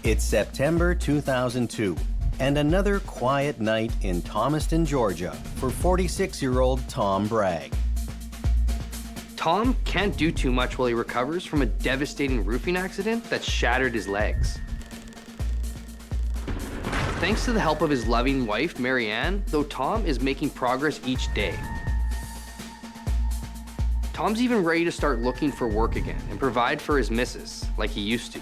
It's September 2002, and another quiet night in Thomaston, Georgia for 46-year-old Tom Bragg. Tom can't do too much while he recovers from a devastating roofing accident that shattered his legs. Thanks to the help of his loving wife, Mary Ann, though, Tom is making progress each day. Tom's even ready to start looking for work again and provide for his missus like he used to.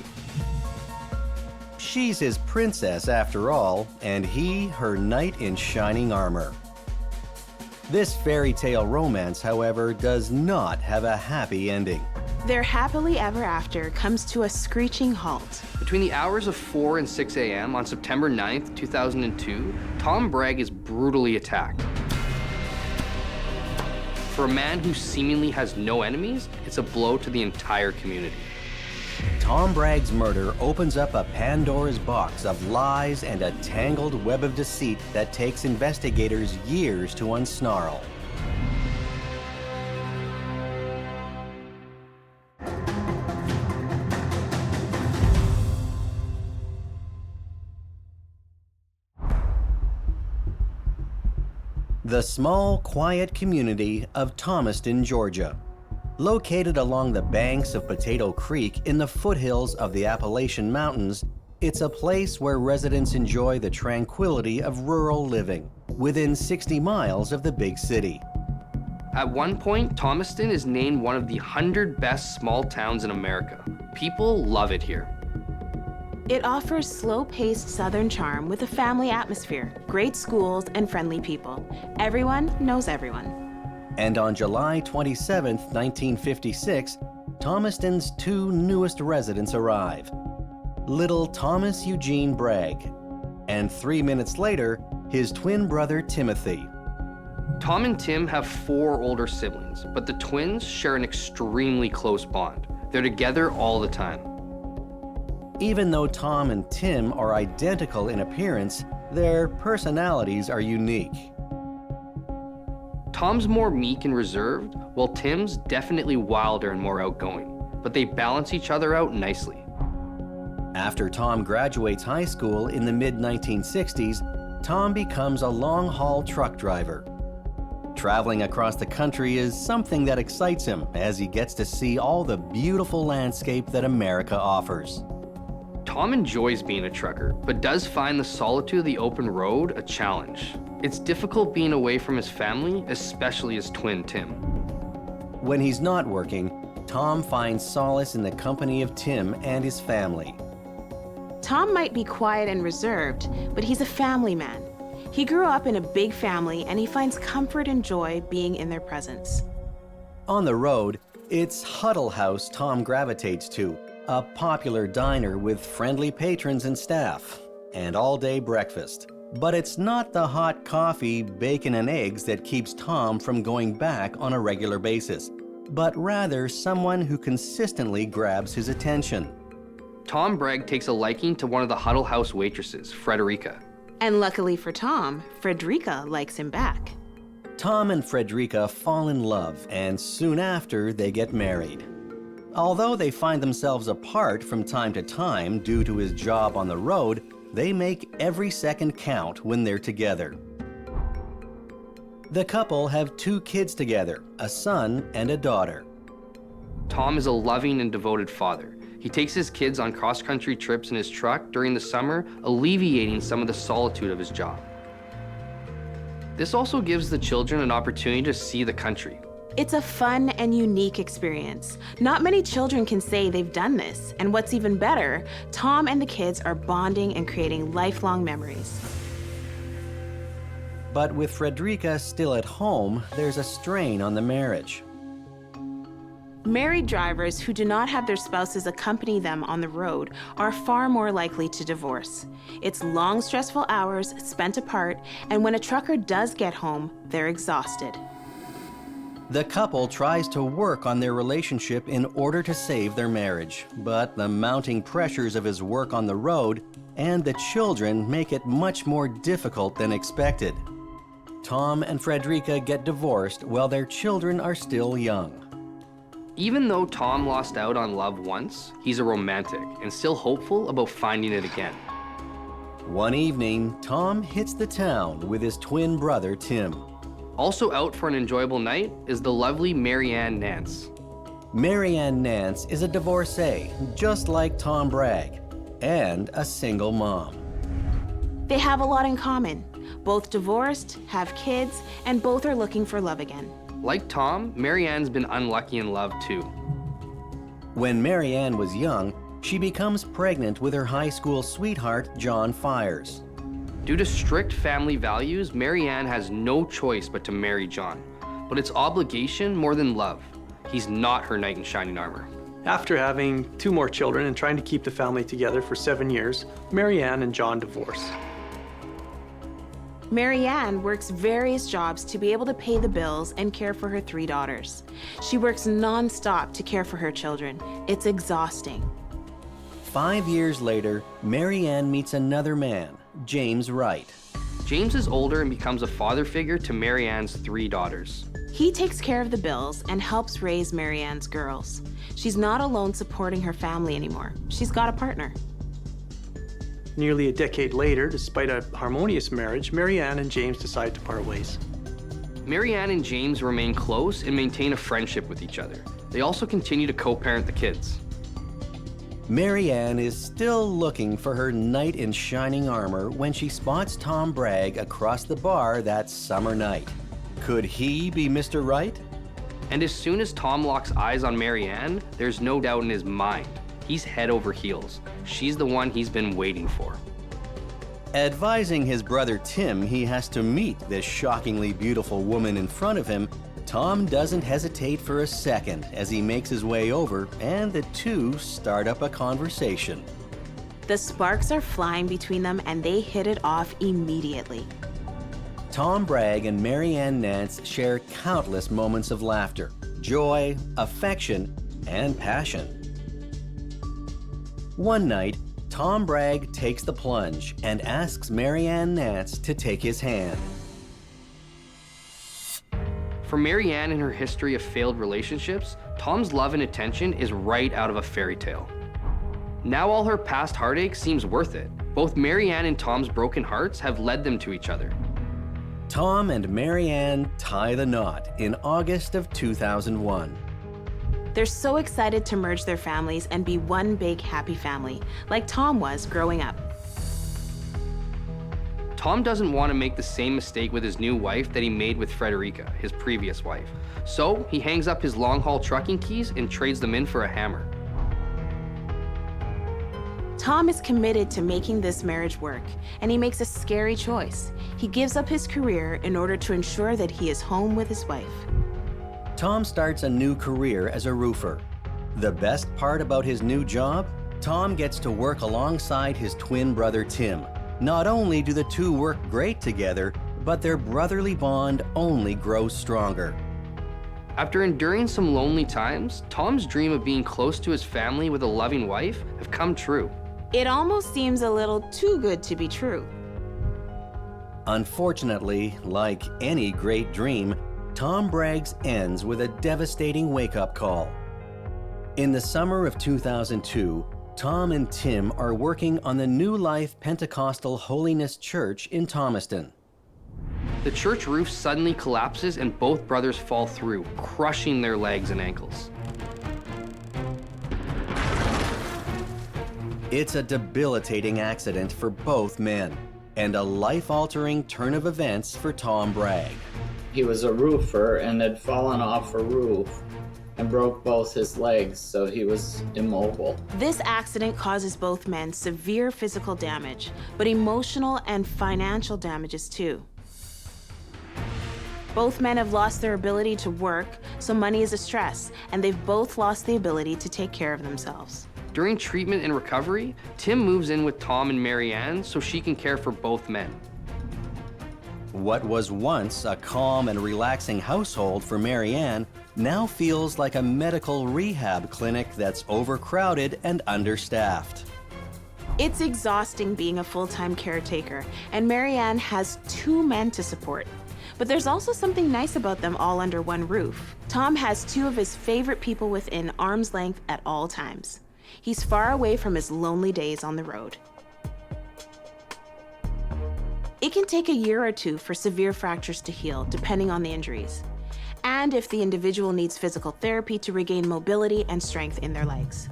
She's his princess after all, and he her knight in shining armor. This fairy tale romance, however, does not have a happy ending. Their happily ever after comes to a screeching halt. Between the hours of 4 and 6 a.m. on September 9th, 2002, Tom Bragg is brutally attacked. For a man who seemingly has no enemies, it's a blow to the entire community. Tom Bragg's murder opens up a Pandora's box of lies and a tangled web of deceit that takes investigators years to unsnarl. The small, quiet community of Thomaston, Georgia. Located along the banks of Potato Creek in the foothills of the Appalachian Mountains, it's a place where residents enjoy the tranquility of rural living, within 60 miles of the big city. At one point, Thomaston is named one of the 100 best small towns in America. People love it here. It offers slow-paced southern charm with a family atmosphere, great schools, and friendly people. Everyone knows everyone. And on July 27, 1956, Thomaston's two newest residents arrive. Little Thomas Eugene Bragg, and 3 minutes later, his twin brother Timothy. Tom and Tim have 4 older siblings, but the twins share an extremely close bond. They're together all the time. Even though Tom and Tim are identical in appearance, their personalities are unique. Tom's more meek and reserved, while Tim's definitely wilder and more outgoing, but they balance each other out nicely. After Tom graduates high school in the mid-1960s, Tom becomes a long-haul truck driver. Traveling across the country is something that excites him as he gets to see all the beautiful landscape that America offers. Tom enjoys being a trucker, but does find the solitude of the open road a challenge. It's difficult being away from his family, especially his twin, Tim. When he's not working, Tom finds solace in the company of Tim and his family. Tom might be quiet and reserved, but he's a family man. He grew up in a big family, and he finds comfort and joy being in their presence. On the road, it's Huddle House Tom gravitates to, a popular diner with friendly patrons and staff, and all-day breakfast. But it's not the hot coffee, bacon, and eggs that keeps Tom from going back on a regular basis, but rather someone who consistently grabs his attention. Tom Bragg takes a liking to one of the Huddle House waitresses, Frederica. And luckily for Tom, Frederica likes him back. Tom and Frederica fall in love, and soon after, they get married. Although they find themselves apart from time to time due to his job on the road, they make every second count when they're together. The couple have 2 kids together, a son and a daughter. Tom is a loving and devoted father. He takes his kids on cross-country trips in his truck during the summer, alleviating some of the solitude of his job. This also gives the children an opportunity to see the country. It's a fun and unique experience. Not many children can say they've done this, and what's even better, Tom and the kids are bonding and creating lifelong memories. But with Frederica still at home, there's a strain on the marriage. Married drivers who do not have their spouses accompany them on the road are far more likely to divorce. It's long, stressful hours spent apart, and when a trucker does get home, they're exhausted. The couple tries to work on their relationship in order to save their marriage, but the mounting pressures of his work on the road and the children make it much more difficult than expected. Tom and Frederica get divorced while their children are still young. Even though Tom lost out on love once, he's a romantic and still hopeful about finding it again. One evening, Tom hits the town with his twin brother, Tim. Also out for an enjoyable night is the lovely Mary Ann Nance. Mary Ann Nance is a divorcee, just like Tom Bragg, and a single mom. They have a lot in common. Both divorced, have kids, and both are looking for love again. Like Tom, Mary Ann's been unlucky in love too. When Mary Ann was young, she becomes pregnant with her high school sweetheart, John Fires. Due to strict family values, Mary Ann has no choice but to marry John. But it's obligation more than love. He's not her knight in shining armor. After having 2 more children and trying to keep the family together for 7 years, Mary Ann and John divorce. Mary Ann works various jobs to be able to pay the bills and care for her 3 daughters. She works non-stop to care for her children. It's exhausting. 5 years later, Mary Ann meets another man, James Wright. James is older and becomes a father figure to Mary Ann's 3 daughters. He takes care of the bills and helps raise Mary Ann's girls. She's not alone supporting her family anymore. She's got a partner. Nearly a decade later, despite a harmonious marriage, Mary Ann and James decide to part ways. Mary Ann and James remain close and maintain a friendship with each other. They also continue to co-parent the kids. Mary Ann is still looking for her knight in shining armor when she spots Tom Bragg across the bar that summer night. Could he be Mr. Right? And as soon as Tom locks eyes on Mary Ann, there's no doubt in his mind. He's head over heels. She's the one he's been waiting for. Advising his brother Tim he has to meet this shockingly beautiful woman in front of him, Tom doesn't hesitate for a second as he makes his way over, and the two start up a conversation. The sparks are flying between them and they hit it off immediately. Tom Bragg and Mary Ann Nance share countless moments of laughter, joy, affection, and passion. One night, Tom Bragg takes the plunge and asks Mary Ann Nance to take his hand. For Mary Ann and her history of failed relationships, Tom's love and attention is right out of a fairy tale. Now all her past heartache seems worth it. Both Mary Ann and Tom's broken hearts have led them to each other. Tom and Mary Ann tie the knot in August of 2001. They're so excited to merge their families and be one big happy family, like Tom was growing up. Tom doesn't want to make the same mistake with his new wife that he made with Frederica, his previous wife. So he hangs up his long-haul trucking keys and trades them in for a hammer. Tom is committed to making this marriage work, and he makes a scary choice. He gives up his career in order to ensure that he is home with his wife. Tom starts a new career as a roofer. The best part about his new job? Tom gets to work alongside his twin brother Tim. Not only do the two work great together, but their brotherly bond only grows stronger. After enduring some lonely times, Tom's dream of being close to his family with a loving wife have come true. It almost seems a little too good to be true. Unfortunately, like any great dream, Tom Bragg's ends with a devastating wake-up call. In the summer of 2002, Tom and Tim are working on the New Life Pentecostal Holiness Church in Thomaston. The church roof suddenly collapses and both brothers fall through, crushing their legs and ankles. It's a debilitating accident for both men, and a life-altering turn of events for Tom Bragg. He was a roofer and had fallen off a roof and broke both his legs, so he was immobile. This accident causes both men severe physical damage, but emotional and financial damages too. Both men have lost their ability to work, so money is a stress, and they've both lost the ability to take care of themselves. During treatment and recovery, Tim moves in with Tom and Mary Ann so she can care for both men. What was once a calm and relaxing household for Mary Ann now feels like a medical rehab clinic that's overcrowded and understaffed. It's exhausting being a full-time caretaker, and Mary Ann has 2 men to support. But there's also something nice about them all under one roof. Tom has two of his favorite people within arm's length at all times. He's far away from his lonely days on the road. It can take a year or two for severe fractures to heal, depending on the injuries, and if the individual needs physical therapy to regain mobility and strength in their legs.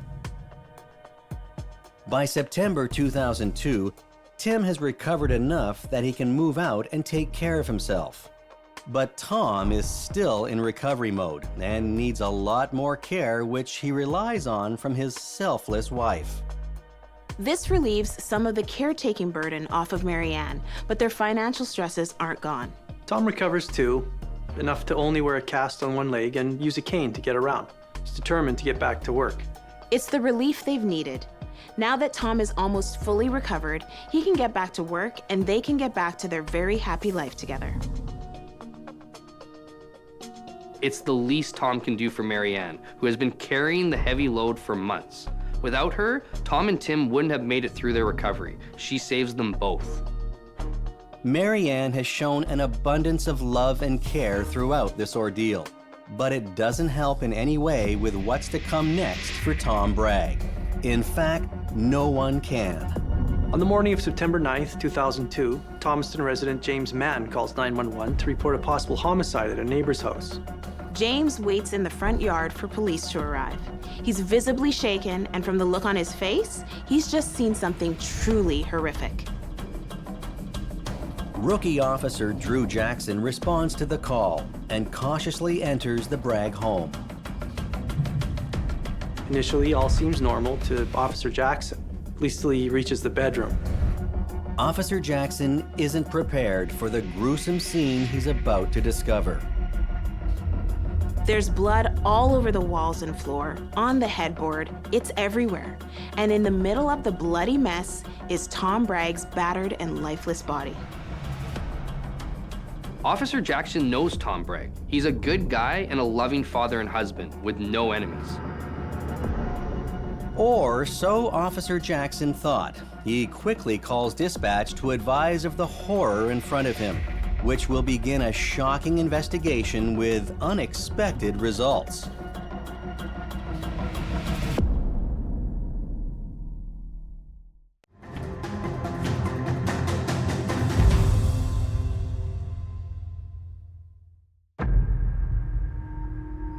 By September 2002, Tim has recovered enough that he can move out and take care of himself. But Tom is still in recovery mode and needs a lot more care, which he relies on from his selfless wife. This relieves some of the caretaking burden off of Mary Ann, but their financial stresses aren't gone. Tom recovers too, enough to only wear a cast on one leg and use a cane to get around. He's determined to get back to work. It's the relief they've needed. Now that Tom is almost fully recovered, he can get back to work and they can get back to their very happy life together. It's the least Tom can do for Mary Ann, who has been carrying the heavy load for months. Without her, Tom and Tim wouldn't have made it through their recovery. She saves them both. Mary Ann has shown an abundance of love and care throughout this ordeal, but it doesn't help in any way with what's to come next for Tom Bragg. In fact, no one can. On the morning of September 9th, 2002, Thomaston resident James Mann calls 911 to report a possible homicide at a neighbor's house. James waits in the front yard for police to arrive. He's visibly shaken, and from the look on his face, he's just seen something truly horrific. Rookie officer Drew Jackson responds to the call and cautiously enters the Bragg home. Initially, all seems normal to Officer Jackson, at least till he reaches the bedroom. Officer Jackson isn't prepared for the gruesome scene he's about to discover. There's blood all over the walls and floor, on the headboard, it's everywhere. And in the middle of the bloody mess is Tom Bragg's battered and lifeless body. Officer Jackson knows Tom Bragg. He's a good guy and a loving father and husband with no enemies. Or so Officer Jackson thought. He quickly calls dispatch to advise of the horror in front of him, which will begin a shocking investigation with unexpected results.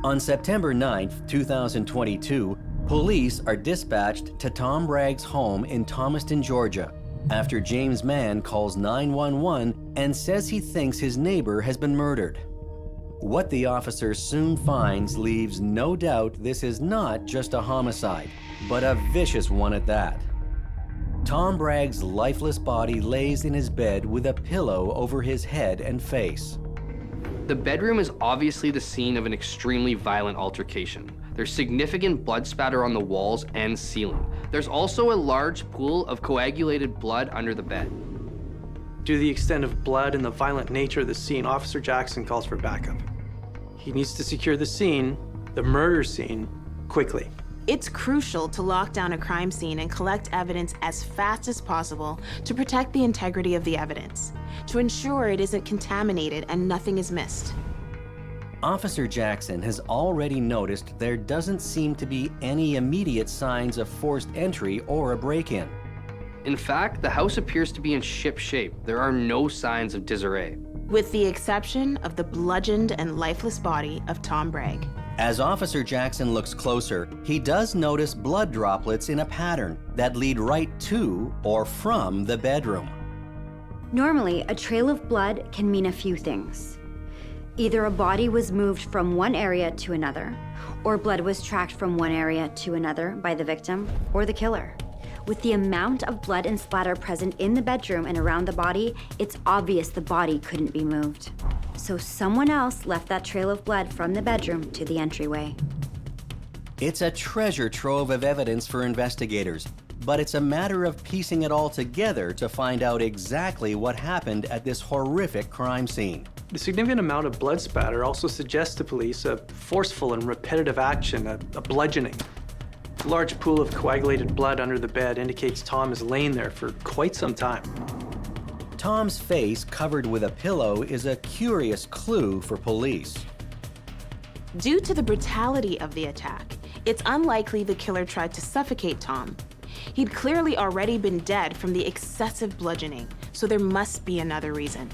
On September 9th, 2022, police are dispatched to Tom Bragg's home in Thomaston, Georgia, after James Mann calls 911 and says he thinks his neighbor has been murdered. What the officer soon finds leaves no doubt this is not just a homicide, but a vicious one at that. Tom Bragg's lifeless body lays in his bed with a pillow over his head and face. The bedroom is obviously the scene of an extremely violent altercation. There's significant blood spatter on the walls and ceiling. There's also a large pool of coagulated blood under the bed. Due to the extent of blood and the violent nature of the scene, Officer Jackson calls for backup. He needs to secure the scene, the murder scene, quickly. It's crucial to lock down a crime scene and collect evidence as fast as possible to protect the integrity of the evidence, to ensure it isn't contaminated and nothing is missed. Officer Jackson has already noticed there doesn't seem to be any immediate signs of forced entry or a break-in. In fact, the house appears to be in ship shape. There are no signs of disarray. With the exception of the bludgeoned and lifeless body of Tom Bragg. As Officer Jackson looks closer, he does notice blood droplets in a pattern that lead right to or from the bedroom. Normally, a trail of blood can mean a few things. Either a body was moved from one area to another, or blood was tracked from one area to another by the victim or the killer. With the amount of blood and splatter present in the bedroom and around the body, it's obvious the body couldn't be moved. So someone else left that trail of blood from the bedroom to the entryway. It's a treasure trove of evidence for investigators, but it's a matter of piecing it all together to find out exactly what happened at this horrific crime scene. The significant amount of blood spatter also suggests to police a forceful and repetitive action, a bludgeoning. A large pool of coagulated blood under the bed indicates Tom has lain there for quite some time. Tom's face covered with a pillow is a curious clue for police. Due to the brutality of the attack, it's unlikely the killer tried to suffocate Tom. He'd clearly already been dead from the excessive bludgeoning, so there must be another reason.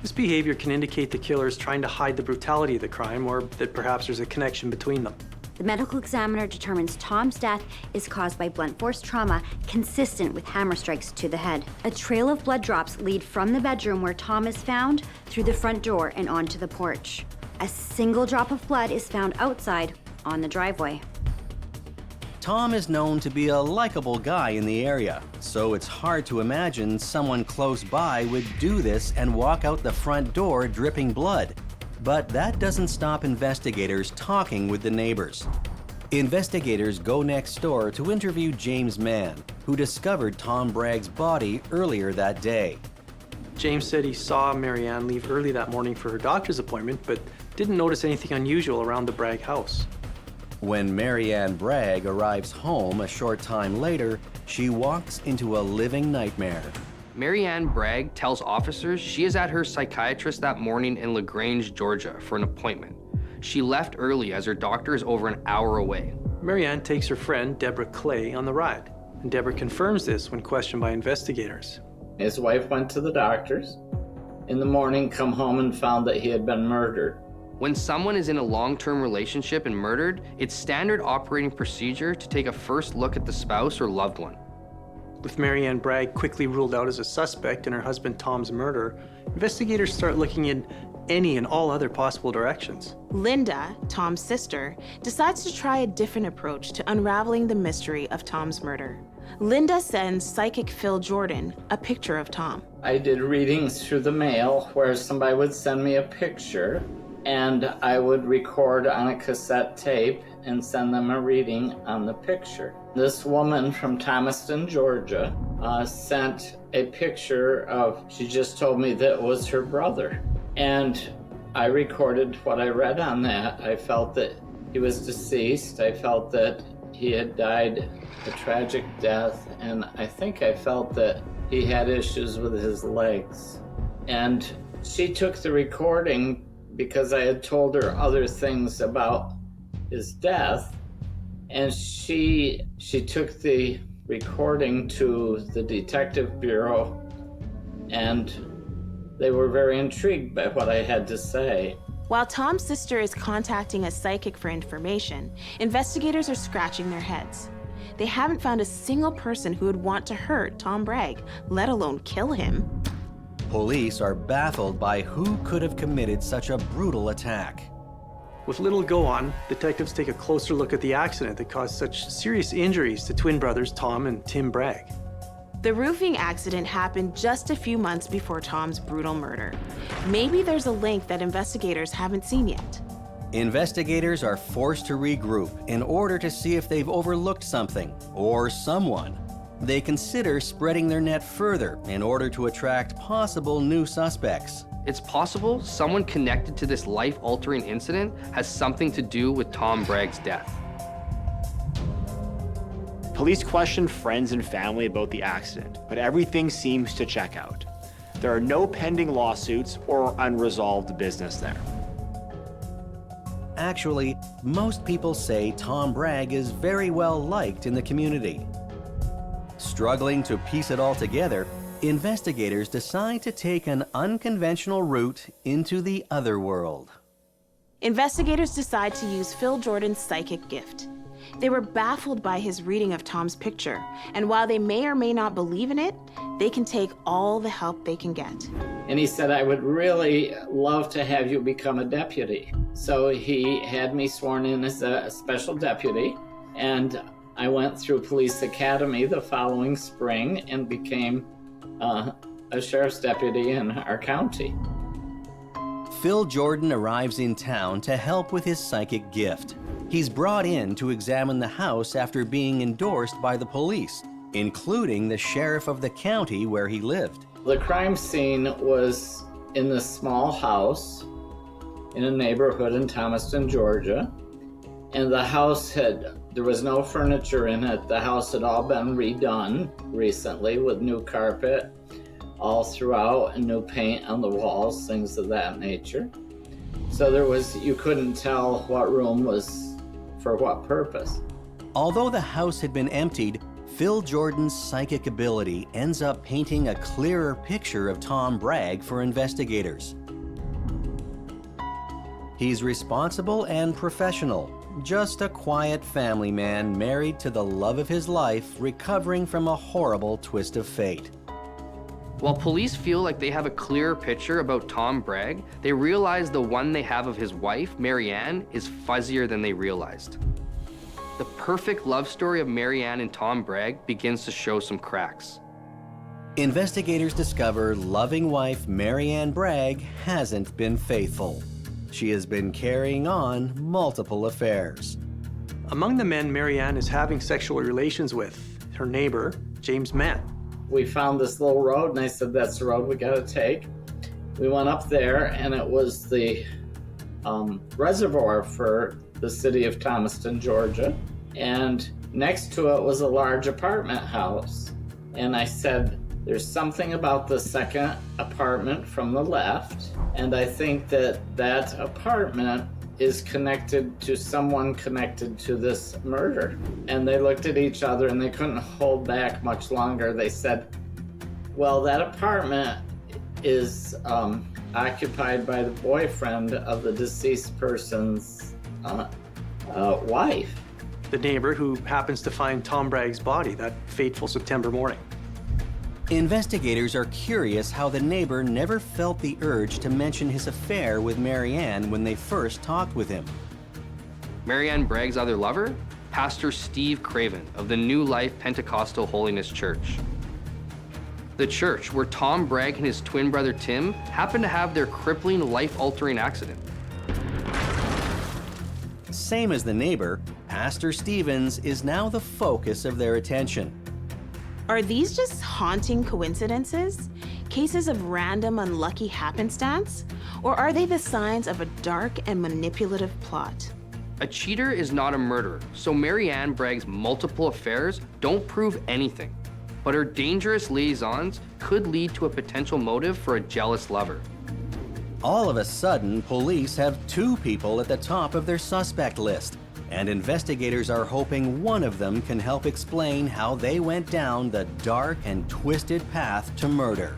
This behavior can indicate the killer is trying to hide the brutality of the crime, or that perhaps there's a connection between them. The medical examiner determines Tom's death is caused by blunt force trauma consistent with hammer strikes to the head. A trail of blood drops lead from the bedroom where Tom is found through the front door and onto the porch. A single drop of blood is found outside on the driveway. Tom is known to be a likable guy in the area, so it's hard to imagine someone close by would do this and walk out the front door dripping blood. But that doesn't stop investigators talking with the neighbors. Investigators go next door to interview James Mann, who discovered Tom Bragg's body earlier that day. James said he saw Mary Ann leave early that morning for her doctor's appointment, but didn't notice anything unusual around the Bragg house. When Mary Ann Bragg arrives home a short time later, she walks into a living nightmare. Mary Ann Bragg tells officers she is at her psychiatrist that morning in LaGrange, Georgia for an appointment. She left early as her doctor is over an hour away. Mary Ann takes her friend, Deborah Clay, on the ride, and Deborah confirms this when questioned by investigators. His wife went to the doctor's. In the morning, come home and found that he had been murdered. When someone is in a long-term relationship and murdered, it's standard operating procedure to take a first look at the spouse or loved one. With Mary Ann Bragg quickly ruled out as a suspect in her husband Tom's murder, investigators start looking in any and all other possible directions. Linda, Tom's sister, decides to try a different approach to unraveling the mystery of Tom's murder. Linda sends psychic Phil Jordan a picture of Tom. I did readings through the mail where somebody would send me a picture and I would record on a cassette tape and send them a reading on the picture. This woman from Thomaston, Georgia, sent a picture of, she just told me that it was her brother. And I recorded what I read on that. I felt that he was deceased. I felt that he had died a tragic death. And I think I felt that he had issues with his legs. And she took the recording because I had told her other things about his death, and she took the recording to the detective bureau, and they were very intrigued by what I had to say. While Tom's sister is contacting a psychic for information, investigators are scratching their heads. They haven't found a single person who would want to hurt Tom Bragg, let alone kill him. Police are baffled by who could have committed such a brutal attack. With little to go on, detectives take a closer look at the accident that caused such serious injuries to twin brothers Tom and Tim Bragg. The roofing accident happened just a few months before Tom's brutal murder. Maybe there's a link that investigators haven't seen yet. Investigators are forced to regroup in order to see if they've overlooked something or someone. They consider spreading their net further in order to attract possible new suspects. It's possible someone connected to this life-altering incident has something to do with Tom Bragg's death. Police questioned friends and family about the accident, but everything seems to check out. There are no pending lawsuits or unresolved business there. Actually, most people say Tom Bragg is very well liked in the community. Struggling to piece it all together, investigators decide to take an unconventional route into the other world. Investigators decide to use Phil Jordan's psychic gift. They were baffled by his reading of Tom's picture, and while they may or may not believe in it, they can take all the help they can get. And he said, I would really love to have you become a deputy. So he had me sworn in as a special deputy, and I went through police academy the following spring and became a sheriff's deputy in our county. Phil Jordan arrives in town to help with his psychic gift. He's brought in to examine the house after being endorsed by the police, including the sheriff of the county where he lived. The crime scene was in this small house in a neighborhood in Thomaston, Georgia. And the house there was no furniture in it. The house had all been redone recently with new carpet, all throughout and new paint on the walls, things of that nature. So you couldn't tell what room was for what purpose. Although the house had been emptied, Phil Jordan's psychic ability ends up painting a clearer picture of Tom Bragg for investigators. He's responsible and professional, just a quiet family man married to the love of his life, recovering from a horrible twist of fate. While police feel like they have a clearer picture about Tom Bragg, they realize the one they have of his wife, Mary Ann, is fuzzier than they realized. The perfect love story of Mary Ann and Tom Bragg begins to show some cracks. Investigators discover loving wife Mary Ann Bragg hasn't been faithful. She has been carrying on multiple affairs. Among the men Mary Ann is having sexual relations with, her neighbor, James Mann. We found this little road, and I said, that's the road we gotta take. We went up there, and it was the reservoir for the city of Thomaston, Georgia. And next to it was a large apartment house. And I said, there's something about the second apartment from the left, and I think that apartment is connected to someone connected to this murder. And they looked at each other and they couldn't hold back much longer. They said, well, that apartment is occupied by the boyfriend of the deceased person's wife. The neighbor who happens to find Tom Bragg's body that fateful September morning. Investigators are curious how the neighbor never felt the urge to mention his affair with Mary Ann when they first talked with him. Mary Ann Bragg's other lover? Pastor Steve Craven of the New Life Pentecostal Holiness Church. The church where Tom Bragg and his twin brother Tim happened to have their crippling, life-altering accident. Same as the neighbor, Pastor Stevens is now the focus of their attention. Are these just haunting coincidences? Cases of random unlucky happenstance? Or are they the signs of a dark and manipulative plot? A cheater is not a murderer, so Mary Ann Bragg's multiple affairs don't prove anything. But her dangerous liaisons could lead to a potential motive for a jealous lover. All of a sudden, police have two people at the top of their suspect list, and investigators are hoping one of them can help explain how they went down the dark and twisted path to murder.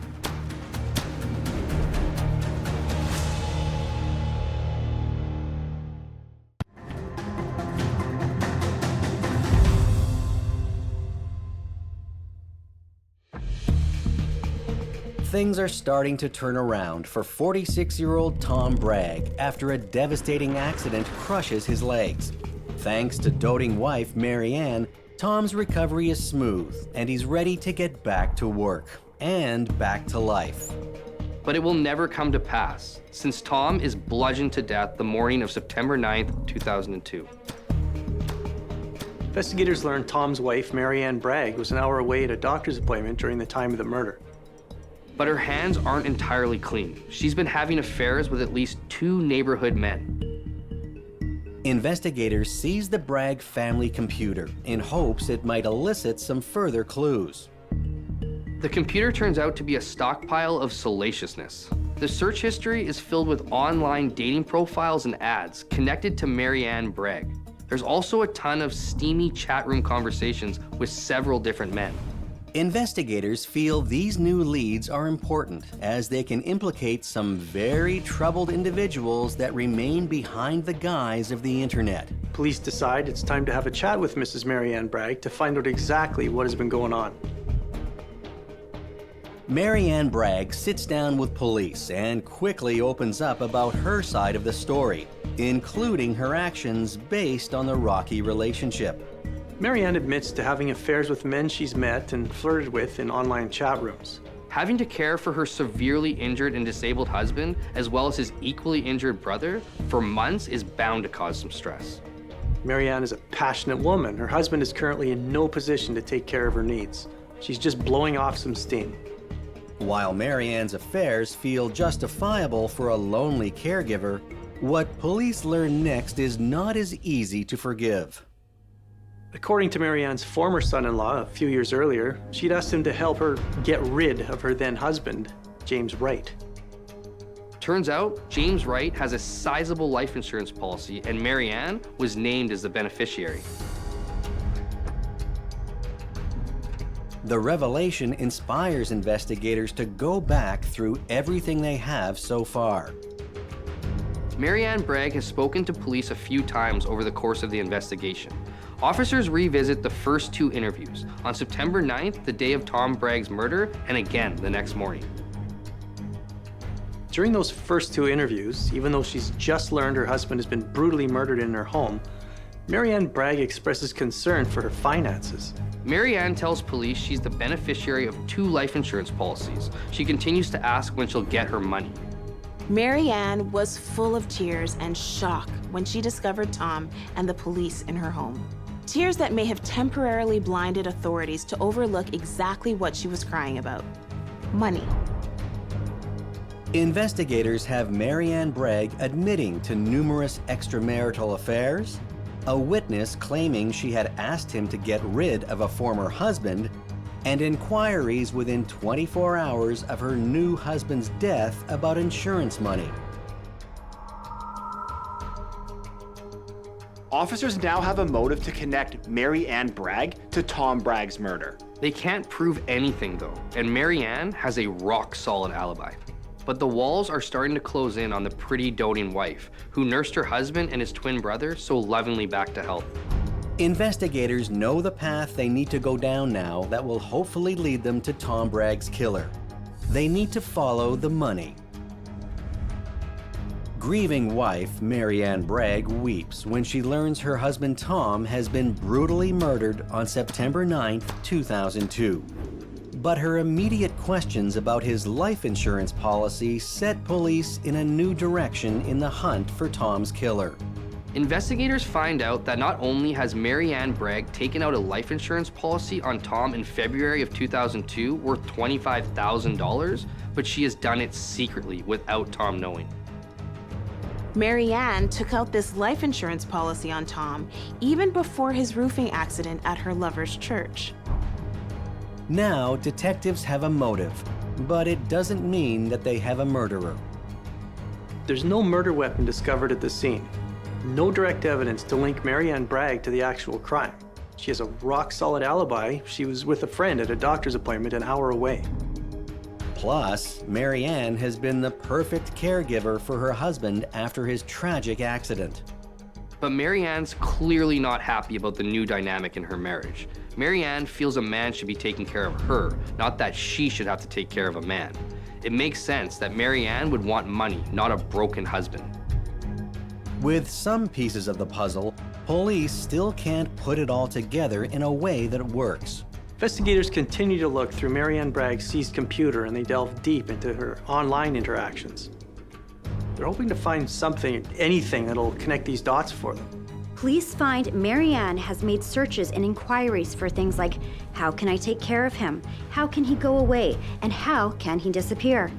Things are starting to turn around for 46-year-old Tom Bragg after a devastating accident crushes his legs. Thanks to doting wife Mary Ann, Tom's recovery is smooth and he's ready to get back to work and back to life. But it will never come to pass, since Tom is bludgeoned to death the morning of September 9th, 2002. Investigators learned Tom's wife, Mary Ann Bragg, was an hour away at a doctor's appointment during the time of the murder. But her hands aren't entirely clean. She's been having affairs with at least 2 neighborhood men. Investigators seize the Bragg family computer in hopes it might elicit some further clues. The computer turns out to be a stockpile of salaciousness. The search history is filled with online dating profiles and ads connected to Mary Ann Bragg. There's also a ton of steamy chat room conversations with several different men. Investigators feel these new leads are important as they can implicate some very troubled individuals that remain behind the guise of the internet. Police decide it's time to have a chat with Mrs. Mary Ann Bragg to find out exactly what has been going on. Mary Ann Bragg sits down with police and quickly opens up about her side of the story, including her actions based on the rocky relationship. Mary Ann admits to having affairs with men she's met and flirted with in online chat rooms. Having to care for her severely injured and disabled husband, as well as his equally injured brother, for months is bound to cause some stress. Mary Ann is a passionate woman. Her husband is currently in no position to take care of her needs. She's just blowing off some steam. While Mary Ann's affairs feel justifiable for a lonely caregiver, what police learn next is not as easy to forgive. According to Marianne's former son-in-law a few years earlier, she'd asked him to help her get rid of her then husband, James Wright. Turns out, James Wright has a sizable life insurance policy, and Marianne was named as the beneficiary. The revelation inspires investigators to go back through everything they have so far. Marianne Bragg has spoken to police a few times over the course of the investigation. Officers revisit the first 2 interviews, on September 9th, the day of Tom Bragg's murder, and again the next morning. During those first 2 interviews, even though she's just learned her husband has been brutally murdered in her home, Marianne Bragg expresses concern for her finances. Marianne tells police she's the beneficiary of 2 life insurance policies. She continues to ask when she'll get her money. Marianne was full of tears and shock when she discovered Tom and the police in her home. Tears that may have temporarily blinded authorities to overlook exactly what she was crying about: money. Investigators have Marianne Bragg admitting to numerous extramarital affairs, a witness claiming she had asked him to get rid of a former husband, and inquiries within 24 hours of her new husband's death about insurance money. Officers now have a motive to connect Marianne Bragg to Tom Bragg's murder. They can't prove anything though, and Marianne has a rock-solid alibi. But the walls are starting to close in on the pretty doting wife, who nursed her husband and his twin brother so lovingly back to health. Investigators know the path they need to go down now that will hopefully lead them to Tom Bragg's killer. They need to follow the money. Grieving wife Marianne Bragg weeps when she learns her husband Tom has been brutally murdered on September 9, 2002. But her immediate questions about his life insurance policy set police in a new direction in the hunt for Tom's killer. Investigators find out that not only has Marianne Bragg taken out a life insurance policy on Tom in February of 2002 worth $25,000, but she has done it secretly without Tom knowing. Marianne took out this life insurance policy on Tom even before his roofing accident at her lover's church. Now, detectives have a motive, but it doesn't mean that they have a murderer. There's no murder weapon discovered at the scene. No direct evidence to link Marianne Bragg to the actual crime. She has a rock-solid alibi. She was with a friend at a doctor's appointment an hour away. Plus, Marianne has been the perfect caregiver for her husband after his tragic accident. But Marianne's clearly not happy about the new dynamic in her marriage. Marianne feels a man should be taking care of her, not that she should have to take care of a man. It makes sense that Marianne would want money, not a broken husband. With some pieces of the puzzle, police still can't put it all together in a way that works. Investigators continue to look through Marianne Bragg's seized computer, and they delve deep into her online interactions. They're hoping to find something, anything that'll connect these dots for them. Police find Marianne has made searches and inquiries for things like, how can I take care of him? How can he go away? And how can he disappear?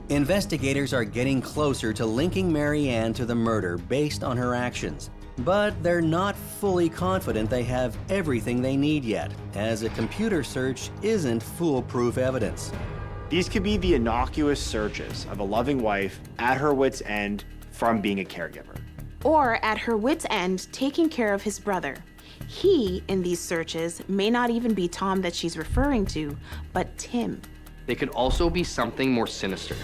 Investigators are getting closer to linking Marianne to the murder based on her actions. But they're not fully confident they have everything they need yet, as a computer search isn't foolproof evidence. These could be the innocuous searches of a loving wife at her wit's end from being a caregiver. Or at her wit's end, taking care of his brother. He, in these searches, may not even be Tom that she's referring to, but Tim. They could also be something more sinister.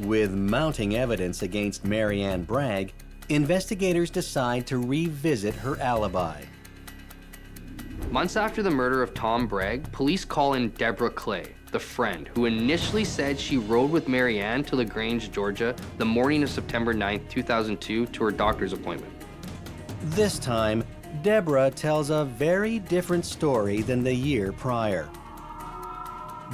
With mounting evidence against Marianne Bragg, investigators decide to revisit her alibi. Months after the murder of Tom Bragg, police call in Deborah Clay, the friend who initially said she rode with Marianne to LaGrange, Georgia, the morning of September 9, 2002, to her doctor's appointment. This time, Deborah tells a very different story than the year prior.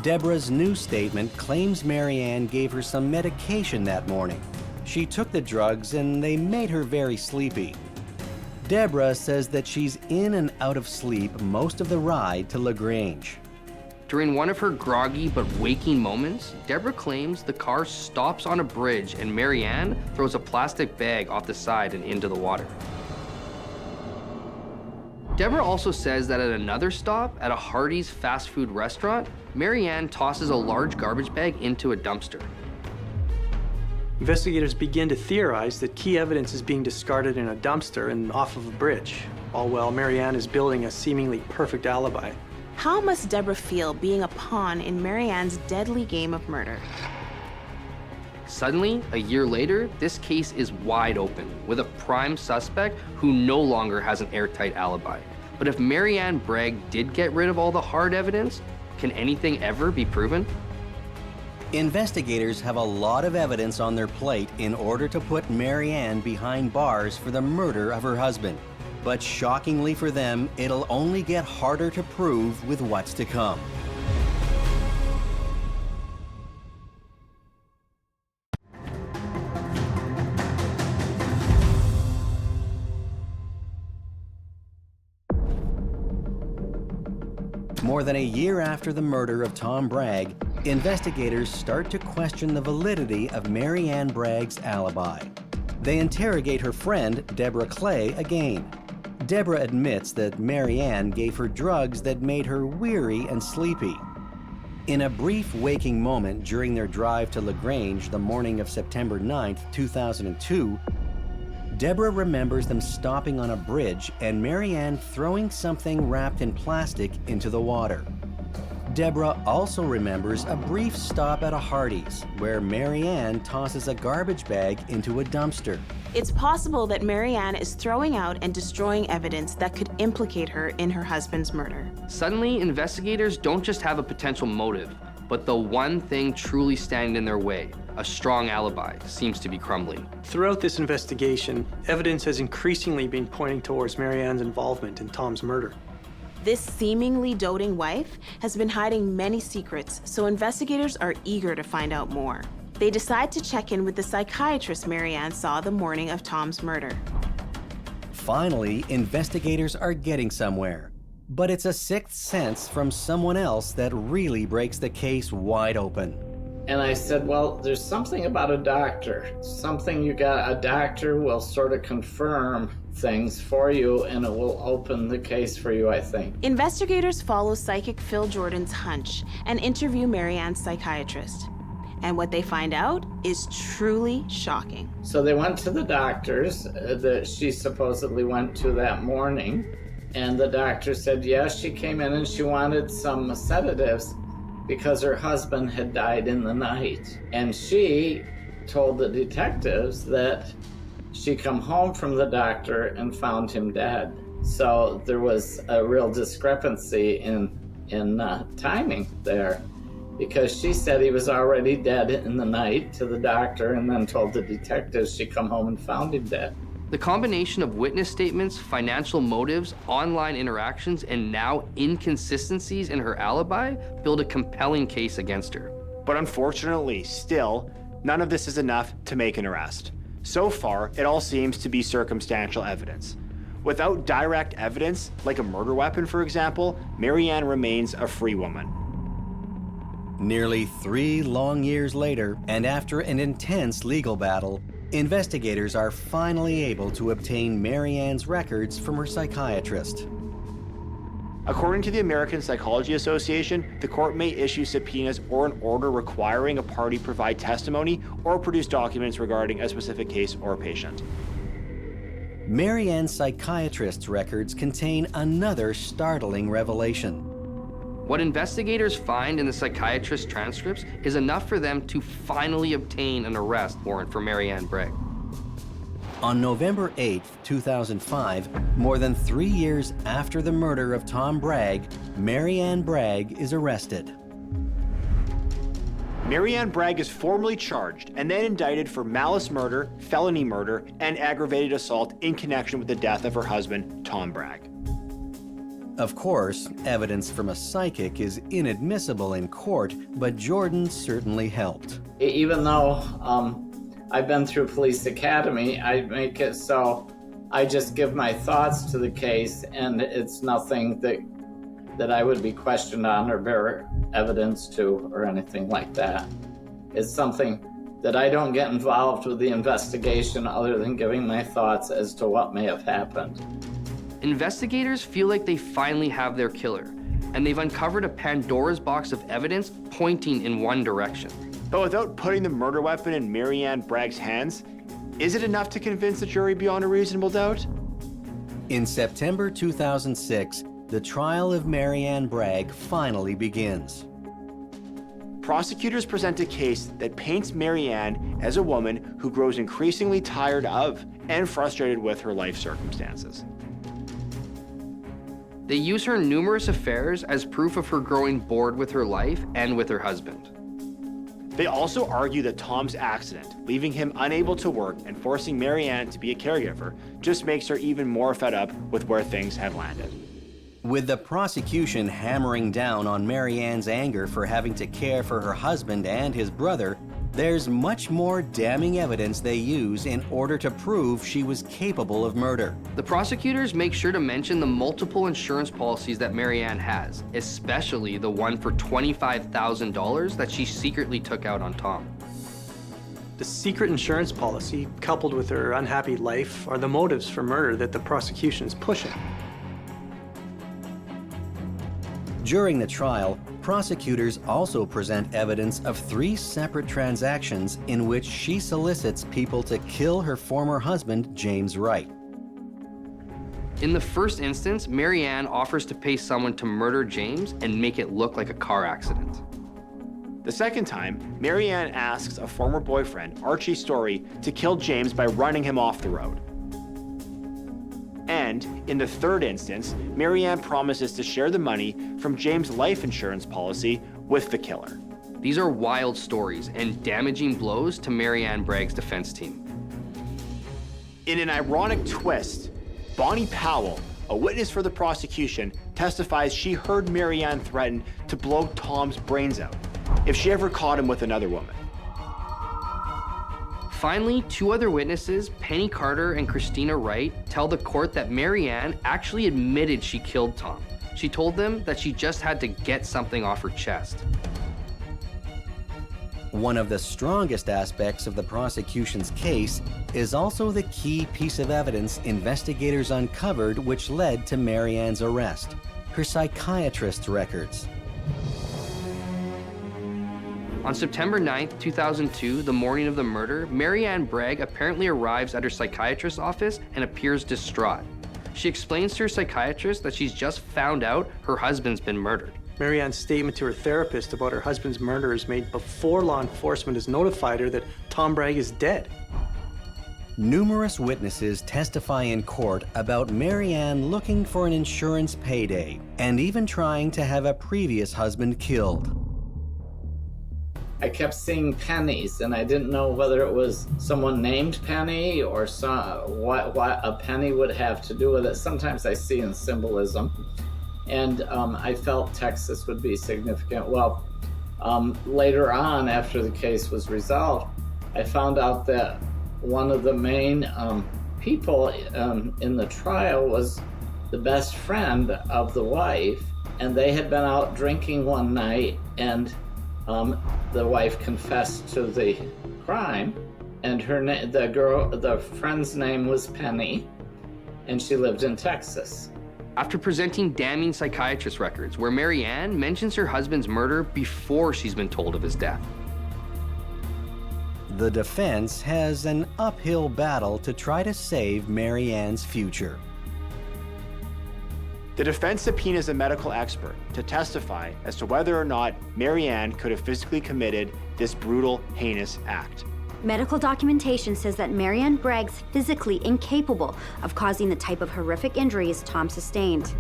Deborah's new statement claims Marianne gave her some medication that morning. She took the drugs and they made her very sleepy. Deborah says that she's in and out of sleep most of the ride to LaGrange. During one of her groggy but waking moments, Deborah claims the car stops on a bridge and Marianne throws a plastic bag off the side and into the water. Deborah also says that at another stop, at a Hardee's fast food restaurant, Mary Ann tosses a large garbage bag into a dumpster. Investigators begin to theorize that key evidence is being discarded in a dumpster and off of a bridge, all while Mary Ann is building a seemingly perfect alibi. How must Deborah feel being a pawn in Mary Ann's deadly game of murder? Suddenly, a year later, this case is wide open, with a prime suspect who no longer has an airtight alibi. But if Mary Ann Bragg did get rid of all the hard evidence, can anything ever be proven? Investigators have a lot of evidence on their plate in order to put Mary Ann behind bars for the murder of her husband. But shockingly for them, it'll only get harder to prove with what's to come. More than a year after the murder of Tom Bragg, investigators start to question the validity of Mary Ann Bragg's alibi. They interrogate her friend, Deborah Clay, again. Deborah admits that Mary Ann gave her drugs that made her weary and sleepy. In a brief waking moment during their drive to LaGrange the morning of September 9, 2002, Deborah remembers them stopping on a bridge and Mary Ann throwing something wrapped in plastic into the water. Deborah also remembers a brief stop at a Hardee's where Mary Ann tosses a garbage bag into a dumpster. It's possible that Mary Ann is throwing out and destroying evidence that could implicate her in her husband's murder. Suddenly, investigators don't just have a potential motive, but the one thing truly standing in their way, a strong alibi, seems to be crumbling. Throughout this investigation, evidence has increasingly been pointing towards Mary Ann's involvement in Tom's murder. This seemingly doting wife has been hiding many secrets, so investigators are eager to find out more. They decide to check in with the psychiatrist Mary Ann saw the morning of Tom's murder. Finally, investigators are getting somewhere. But it's a sixth sense from someone else that really breaks the case wide open. And I said, well, there's something about a doctor. Something you got, a doctor will sort of confirm things for you and it will open the case for you, I think. Investigators follow psychic Phil Jordan's hunch and interview Mary Ann's psychiatrist. And what they find out is truly shocking. So they went to the doctors that she supposedly went to that morning. And the doctor said, yes, she came in and she wanted some sedatives because her husband had died in the night. And she told the detectives that she come home from the doctor and found him dead. So there was a real discrepancy in timing there, because she said he was already dead in the night to the doctor and then told the detectives she come home and found him dead. The combination of witness statements, financial motives, online interactions, and now inconsistencies in her alibi build a compelling case against her. But unfortunately, still, none of this is enough to make an arrest. So far, it all seems to be circumstantial evidence. Without direct evidence, like a murder weapon, for example, Mary Ann remains a free woman. Nearly 3 long years later, and after an intense legal battle, investigators are finally able to obtain Mary Ann's records from her psychiatrist. According to the American Psychology Association, the court may issue subpoenas or an order requiring a party provide testimony or produce documents regarding a specific case or patient. Mary Ann's psychiatrist's records contain another startling revelation. What investigators find in the psychiatrist's transcripts is enough for them to finally obtain an arrest warrant for Mary Ann Bragg. On November 8, 2005, more than 3 years after the murder of Tom Bragg, Mary Ann Bragg is arrested. Mary Ann Bragg is formally charged and then indicted for malice murder, felony murder, and aggravated assault in connection with the death of her husband, Tom Bragg. Of course, evidence from a psychic is inadmissible in court, but Jordan certainly helped. Even though I've been through police academy, I make it so I just give my thoughts to the case, and it's nothing that I would be questioned on or bear evidence to or anything like that. It's something that I don't get involved with the investigation other than giving my thoughts as to what may have happened. Investigators feel like they finally have their killer, and they've uncovered a Pandora's box of evidence pointing in one direction. But without putting the murder weapon in Mary Ann Bragg's hands, is it enough to convince the jury beyond a reasonable doubt? In September 2006, the trial of Mary Ann Bragg finally begins. Prosecutors present a case that paints Mary Ann as a woman who grows increasingly tired of and frustrated with her life circumstances. They use her numerous affairs as proof of her growing bored with her life and with her husband. They also argue that Tom's accident, leaving him unable to work and forcing Mary Ann to be a caregiver, just makes her even more fed up with where things have landed. With the prosecution hammering down on Mary Ann's anger for having to care for her husband and his brother, there's much more damning evidence they use in order to prove she was capable of murder. The prosecutors make sure to mention the multiple insurance policies that Mary Ann has, especially the one for $25,000 that she secretly took out on Tom. The secret insurance policy, coupled with her unhappy life, are the motives for murder that the prosecution is pushing. During the trial, prosecutors also present evidence of 3 separate transactions in which she solicits people to kill her former husband, James Wright. In the first instance, Mary Ann offers to pay someone to murder James and make it look like a car accident. The second time, Mary Ann asks a former boyfriend, Archie Story, to kill James by running him off the road. And in the third instance, Mary Ann promises to share the money from James' life insurance policy with the killer. These are wild stories and damaging blows to Mary Ann Bragg's defense team. In an ironic twist, Bonnie Powell, a witness for the prosecution, testifies she heard Mary Ann threaten to blow Tom's brains out if she ever caught him with another woman. Finally, 2 other witnesses, Penny Carter and Christina Wright, tell the court that Mary Ann actually admitted she killed Tom. She told them that she just had to get something off her chest. One of the strongest aspects of the prosecution's case is also the key piece of evidence investigators uncovered which led to Mary Ann's arrest: her psychiatrist's records. On September 9th, 2002, the morning of the murder, Mary Ann Bragg apparently arrives at her psychiatrist's office and appears distraught. She explains to her psychiatrist that she's just found out her husband's been murdered. Mary Ann's statement to her therapist about her husband's murder is made before law enforcement has notified her that Tom Bragg is dead. Numerous witnesses testify in court about Mary Ann looking for an insurance payday and even trying to have a previous husband killed. I kept seeing pennies, and I didn't know whether it was someone named Penny or what a penny would have to do with it. Sometimes I see in symbolism, and I felt Texas would be significant. Well, later on, after the case was resolved, I found out that one of the main people in the trial was the best friend of the wife, and they had been out drinking one night, and the wife confessed to the crime, and the friend's name was Penny, and she lived in Texas. After presenting damning psychiatrist records where Mary Ann mentions her husband's murder before she's been told of his death. The defense has an uphill battle to try to save Mary Ann's future. The defense subpoenas a medical expert to testify as to whether or not Mary Ann could have physically committed this brutal, heinous act. Medical documentation says that Mary Ann Bragg's physically incapable of causing the type of horrific injuries Tom sustained.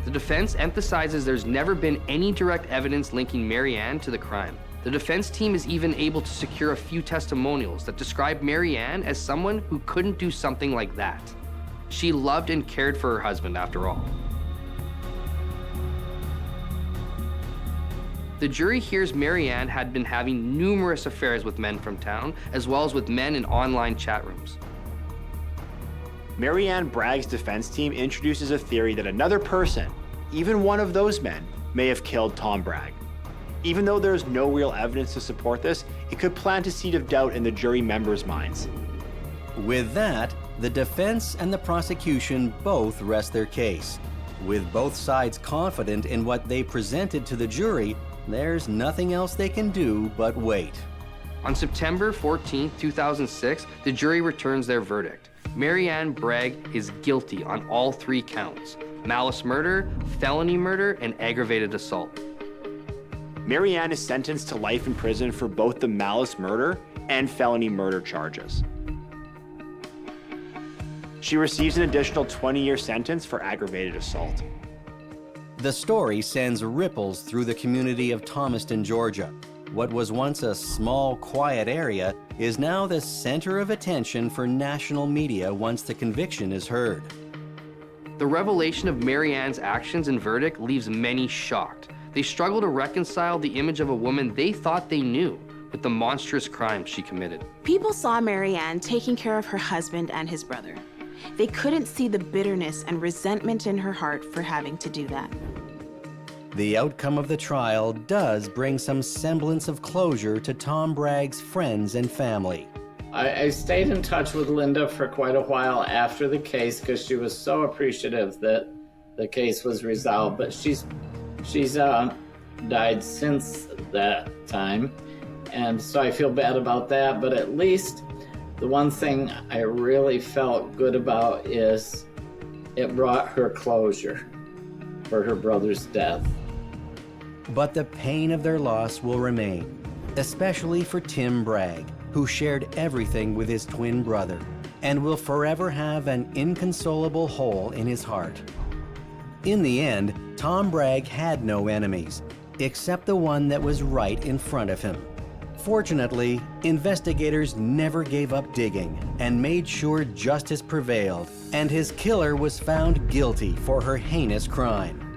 The defense emphasizes there's never been any direct evidence linking Mary Ann to the crime. The defense team is even able to secure a few testimonials that describe Mary Ann as someone who couldn't do something like that. She loved and cared for her husband, after all. The jury hears Mary Ann had been having numerous affairs with men from town, as well as with men in online chat rooms. Mary Ann Bragg's defense team introduces a theory that another person, even one of those men, may have killed Tom Bragg. Even though there's no real evidence to support this, it could plant a seed of doubt in the jury members' minds. With that, the defense and the prosecution both rest their case. With both sides confident in what they presented to the jury, there's nothing else they can do but wait. On September 14, 2006, the jury returns their verdict. Mary Ann Bragg is guilty on all 3 counts: malice murder, felony murder, and aggravated assault. Mary Ann is sentenced to life in prison for both the malice murder and felony murder charges. She receives an additional 20-year sentence for aggravated assault. The story sends ripples through the community of Thomaston, Georgia. What was once a small, quiet area is now the center of attention for national media once the conviction is heard. The revelation of Mary Ann's actions and verdict leaves many shocked. They struggle to reconcile the image of a woman they thought they knew with the monstrous crimes she committed. People saw Mary Ann taking care of her husband and his brother. They couldn't see the bitterness and resentment in her heart for having to do that. The outcome of the trial does bring some semblance of closure to Tom Bragg's friends and family. I stayed in touch with Linda for quite a while after the case because she was so appreciative that the case was resolved, but she's died since that time, and so I feel bad about that. But at least the one thing I really felt good about is it brought her closure for her brother's death. But the pain of their loss will remain, especially for Tim Bragg, who shared everything with his twin brother and will forever have an inconsolable hole in his heart. In the end, Tom Bragg had no enemies, except the one that was right in front of him. Fortunately, investigators never gave up digging and made sure justice prevailed, and his killer was found guilty for her heinous crime.